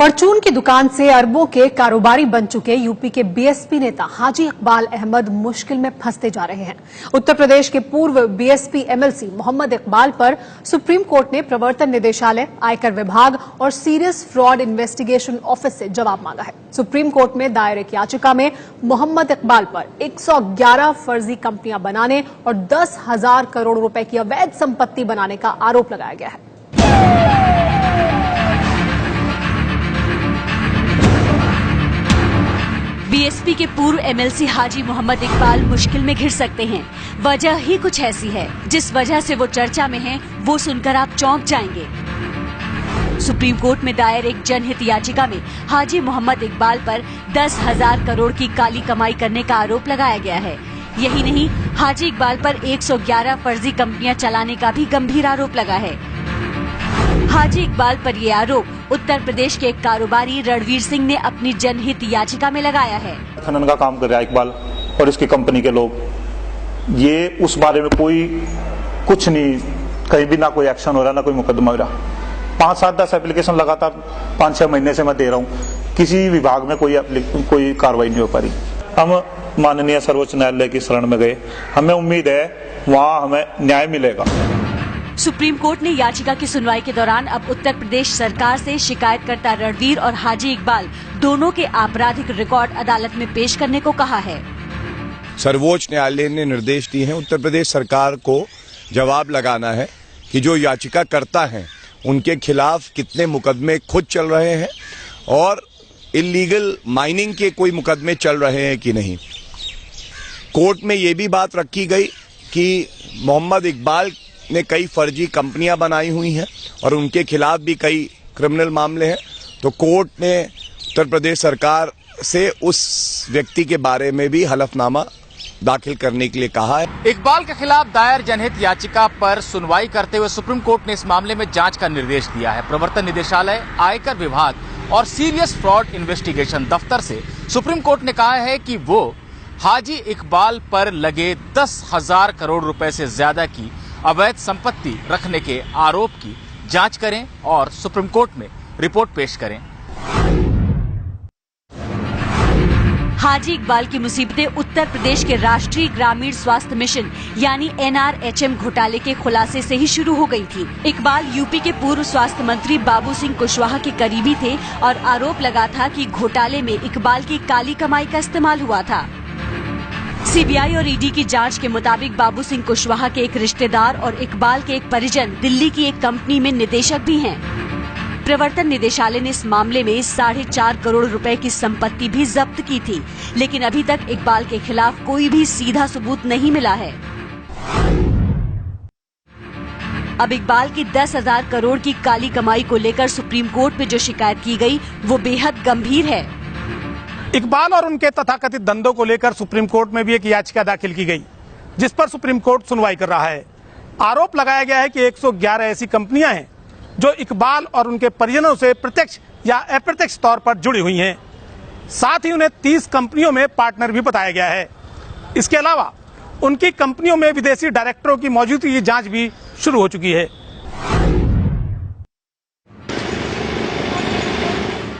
परचून की दुकान से अरबों के कारोबारी बन चुके यूपी के बीएसपी नेता हाजी इकबाल अहमद मुश्किल में फंसते जा रहे हैं। उत्तर प्रदेश के पूर्व बीएसपी एमएलसी मोहम्मद इकबाल पर सुप्रीम कोर्ट ने प्रवर्तन निदेशालय, आयकर विभाग और सीरियस फ्रॉड इन्वेस्टिगेशन ऑफिस से जवाब मांगा है। सुप्रीम कोर्ट में दायर एक याचिका में मोहम्मद इकबाल पर 111 फर्जी कंपनियां बनाने और 10,000 करोड़ रुपए की अवैध संपत्ति बनाने का आरोप लगाया गया है। बीएसपी के पूर्व एमएलसी हाजी मोहम्मद इकबाल मुश्किल में घिर सकते हैं। वजह ही कुछ ऐसी है, जिस वजह से वो चर्चा में हैं, वो सुनकर आप चौंक जाएंगे। सुप्रीम कोर्ट में दायर एक जनहित याचिका में हाजी मोहम्मद इकबाल पर 10,000 करोड़ की काली कमाई करने का आरोप लगाया गया है। यही नहीं, हाजी इकबाल पर 111 फर्जी कंपनियां चलाने का भी गंभीर आरोप लगा है। हाजी इकबाल पर ये आरोप उत्तर प्रदेश के एक कारोबारी रणवीर सिंह ने अपनी जनहित याचिका में लगाया है। खनन का काम कर रहा है इकबाल और इसकी कंपनी के लोग। ये उस बारे में कोई कुछ नहीं, कहीं भी ना कोई एक्शन हो रहा, ना कोई मुकदमा हो रहा। 5, 7, 10 एप्लीकेशन लगातार 5-6 महीने से मैं दे रहा हूँ, किसी विभाग में कोई कार्रवाई नहीं हो पा रही। हम माननीय सर्वोच्च न्यायालय की शरण में गए, हमें उम्मीद है वहाँ हमें न्याय मिलेगा। सुप्रीम कोर्ट ने याचिका की सुनवाई के दौरान अब उत्तर प्रदेश सरकार से शिकायतकर्ता रणवीर और हाजी इकबाल दोनों के आपराधिक रिकॉर्ड अदालत में पेश करने को कहा है। सर्वोच्च न्यायालय ने निर्देश दिए हैं उत्तर प्रदेश सरकार को जवाब लगाना है कि जो याचिकाकर्ता हैं उनके खिलाफ कितने मुकदमे खुद चल रहे हैं और इल्लीगल माइनिंग के कोई मुकदमे चल रहे हैं कि नहीं। कोर्ट में ये भी बात रखी गई कि मोहम्मद इकबाल ने कई फर्जी कंपनियां बनाई हुई हैं और उनके खिलाफ भी कई क्रिमिनल मामले हैं। तो कोर्ट ने उत्तर प्रदेश सरकार से उस व्यक्ति के बारे में भी हलफनामा दाखिल करने के लिए कहा है। इकबाल के खिलाफ दायर जनहित याचिका पर सुनवाई करते हुए सुप्रीम कोर्ट ने इस मामले में जांच का निर्देश दिया है। प्रवर्तन निदेशालय, आयकर विभाग और सीरियस फ्रॉड इन्वेस्टिगेशन दफ्तर से सुप्रीम कोर्ट ने कहा है कि वो हाजी इकबाल पर लगे 10,000 करोड़ रुपए से ज्यादा की अवैध संपत्ति रखने के आरोप की जांच करें और सुप्रीम कोर्ट में रिपोर्ट पेश करें। हाजी इकबाल की मुसीबतें उत्तर प्रदेश के राष्ट्रीय ग्रामीण स्वास्थ्य मिशन यानी NRHM घोटाले के खुलासे से ही शुरू हो गई थी। इकबाल यूपी के पूर्व स्वास्थ्य मंत्री बाबू सिंह कुशवाहा के करीबी थे और आरोप लगा था कि घोटाले में इकबाल की काली कमाई का इस्तेमाल हुआ था। सीबीआई और ईडी की जांच के मुताबिक बाबू सिंह कुशवाहा के एक रिश्तेदार और इकबाल के एक परिजन दिल्ली की एक कंपनी में निदेशक भी हैं। प्रवर्तन निदेशालय ने इस मामले में 4.5 करोड़ रुपए की संपत्ति भी जब्त की थी, लेकिन अभी तक इकबाल के खिलाफ कोई भी सीधा सबूत नहीं मिला है। अब इकबाल की 10,000 करोड़ की काली कमाई को लेकर सुप्रीम कोर्ट में जो शिकायत की गई वो बेहद गंभीर है। इकबाल और उनके तथाकथित धंधों को लेकर सुप्रीम कोर्ट में भी एक याचिका दाखिल की गई, जिस पर सुप्रीम कोर्ट सुनवाई कर रहा है। आरोप लगाया गया है कि 111 ऐसी कंपनियां हैं जो इकबाल और उनके परिजनों से प्रत्यक्ष या अप्रत्यक्ष तौर पर जुड़ी हुई हैं। साथ ही उन्हें 30 कंपनियों में पार्टनर भी बताया गया है। इसके अलावा उनकी कंपनियों में विदेशी डायरेक्टरों की मौजूदगी की जांच भी शुरू हो चुकी है।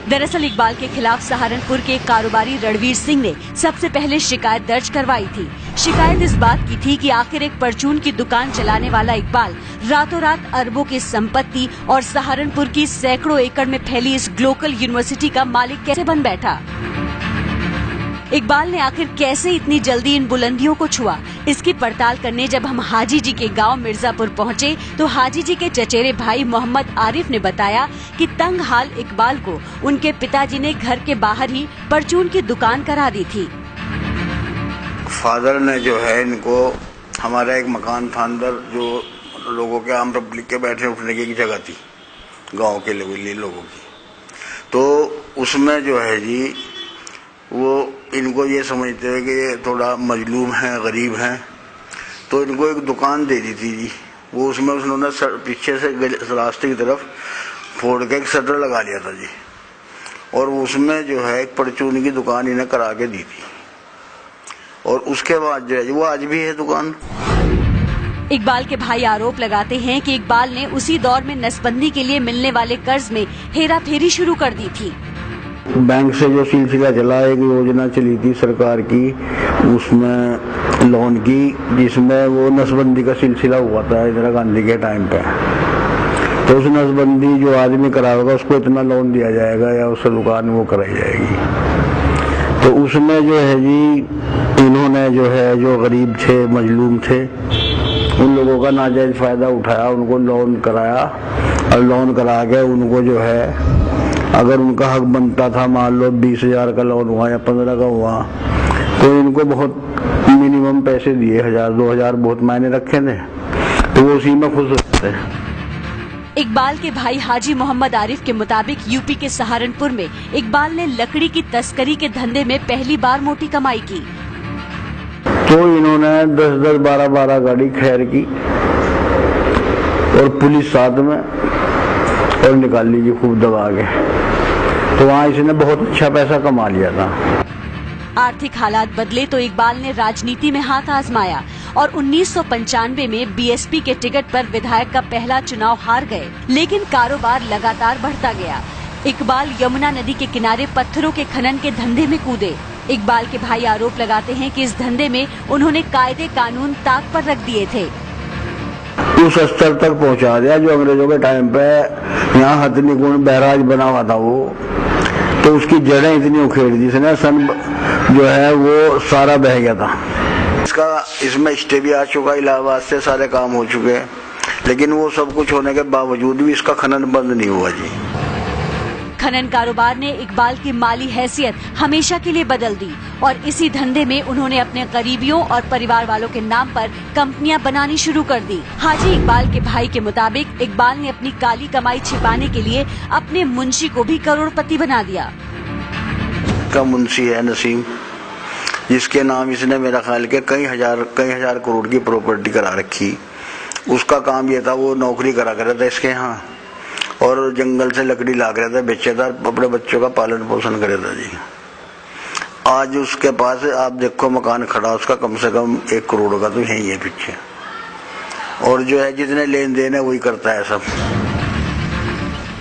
दरअसल इकबाल के खिलाफ सहारनपुर के कारोबारी रणवीर सिंह ने सबसे पहले शिकायत दर्ज करवाई थी। शिकायत इस बात की थी कि आखिर एक परचून की दुकान चलाने वाला इकबाल रातों रात अरबों की संपत्ति और सहारनपुर की सैकड़ों एकड़ में फैली इस ग्लोबल यूनिवर्सिटी का मालिक कैसे बन बैठा। इकबाल ने आखिर कैसे इतनी जल्दी इन बुलंदियों को छुआ, इसकी पड़ताल करने जब हम हाजी जी के गांव मिर्जापुर पहुंचे तो हाजी जी के चचेरे भाई मोहम्मद आरिफ ने बताया कि तंग हाल इकबाल को उनके पिताजी ने घर के बाहर ही परचून की दुकान करा दी थी। फादर ने जो है इनको, हमारा एक मकान था अंदर जो लोगों के आम पब्लिक के बैठने उठने की जगह थी, गाँव के लोगों की, तो उसमें जो है जी वो इनको ये समझते हैं कि ये थोड़ा मजलूम है, गरीब हैं, तो इनको एक दुकान दे दी थी जी। वो उसमें उन्होंने पीछे से रास्ते की तरफ फोड़ के एक शटर लगा लिया था जी, और उसमें जो है एक परचून की दुकान इन्हें करा के दी थी। और उसके बाद जो है वो आज भी है दुकान। इकबाल के भाई आरोप लगाते हैं कि इकबाल ने उसी दौर में नसबंदी के लिए मिलने वाले कर्ज में हेराफेरी शुरू कर दी थी। बैंक से जो सिलसिला चला, एक योजना चली थी सरकार की, उसमें लोन की, जिसमें वो नसबंदी का सिलसिला हुआ था इंदिरा गांधी के टाइम पे। तो उस नसबंदी जो आदमी कराएगा उसको इतना लोन दिया जाएगा या उससे दुकान वो कराई जाएगी। तो उसमें जो है जी, इन्होंने जो है, जो गरीब थे, मजलूम थे, उन लोगों का नाजायज फायदा उठाया, उनको लोन कराया और लोन करा के उनको जो है, अगर उनका हक बनता था, मान लो 20,000 का लोन हुआ या 15 का हुआ, तो इनको बहुत मिनिमम पैसे दिए, 1,000-2,000 बहुत मायने रखे थे, तो वो उसी में खुश होते थे। इकबाल के भाई हाजी मोहम्मद आरिफ के मुताबिक यूपी के सहारनपुर में इकबाल ने लकड़ी की तस्करी के धंधे में पहली बार मोटी कमाई की। तो इन्होंने 10-10, 12-12 गाड़ी खैर की और पुलिस साथ में, और निकाल लीजिए खूब दबा के। तो वहाँ इसने बहुत अच्छा पैसा कमा लिया था। आर्थिक हालात बदले तो इकबाल ने राजनीति में हाथ आजमाया और 1995 में बीएसपी के टिकट पर विधायक का पहला चुनाव हार गए, लेकिन कारोबार लगातार बढ़ता गया। इकबाल यमुना नदी के किनारे पत्थरों के खनन के धंधे में कूदे। इकबाल के भाई आरोप लगाते हैं कि इस धंधे में उन्होंने कायदे कानून ताक पर रख दिए थे। उस स्तर तक पहुंचा दिया जो अंग्रेजों के टाइम पे यहाँ हथनी कुंड बैराज बना हुआ था, वो तो उसकी जड़ें इतनी उखेड़ दी इसने, सन जो है वो सारा बह गया था। इसमें स्टे भी आ चुका, इलाहाबाद से सारे काम हो चुके हैं, लेकिन वो सब कुछ होने के बावजूद भी इसका खनन बंद नहीं हुआ जी। खनन कारोबार ने इकबाल की माली हैसियत हमेशा के लिए बदल दी और इसी धंधे में उन्होंने अपने करीबियों और परिवार वालों के नाम पर कंपनियां बनानी शुरू कर दी। हाजी इकबाल के भाई के मुताबिक इकबाल ने अपनी काली कमाई छिपाने के लिए अपने मुंशी को भी करोड़पति बना दिया। का मुंशी है नसीम, जिसके नाम इसने मेरा ख्याल के कई हजार करोड़ की प्रॉपर्टी करा रखी। उसका काम ये था, वो नौकरी करा कर था इसके यहाँ और जंगल से लकड़ी ला कर था, बेचे था, अपने बच्चों का पालन पोषण करे था जी। आज उसके पास आप देखो मकान खड़ा, उसका कम से कम 1 करोड़ का तो यही है पीछे, और जो है जितने लेन देन है वही करता है सब।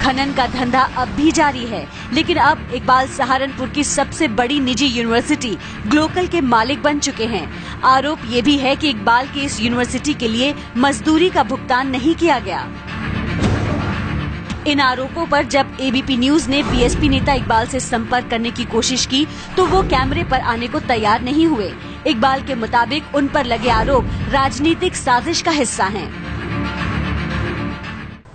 खनन का धंधा अब भी जारी है, लेकिन अब इकबाल सहारनपुर की सबसे बड़ी निजी यूनिवर्सिटी ग्लोकल के मालिक बन चुके हैं। आरोप ये भी है कि इकबाल की इस यूनिवर्सिटी के लिए मजदूरी का भुगतान नहीं किया गया। इन आरोपों पर जब एबीपी न्यूज ने बीएसपी नेता इकबाल से संपर्क करने की कोशिश की तो वो कैमरे पर आने को तैयार नहीं हुए। इकबाल के मुताबिक उन पर लगे आरोप राजनीतिक साजिश का हिस्सा हैं।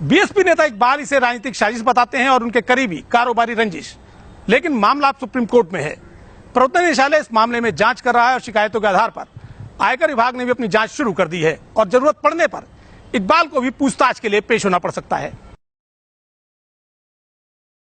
बीएसपी नेता इकबाल इसे राजनीतिक साजिश बताते हैं और उनके करीबी कारोबारी रंजिश, लेकिन मामला अब सुप्रीम कोर्ट में है। प्रवर्तन निदेशालय इस मामले में जांच कर रहा है और शिकायतों के आधार पर आयकर विभाग ने भी अपनी जांच शुरू कर दी है और जरूरत पड़ने पर इकबाल को भी पूछताछ के लिए पेश होना पड़ सकता है।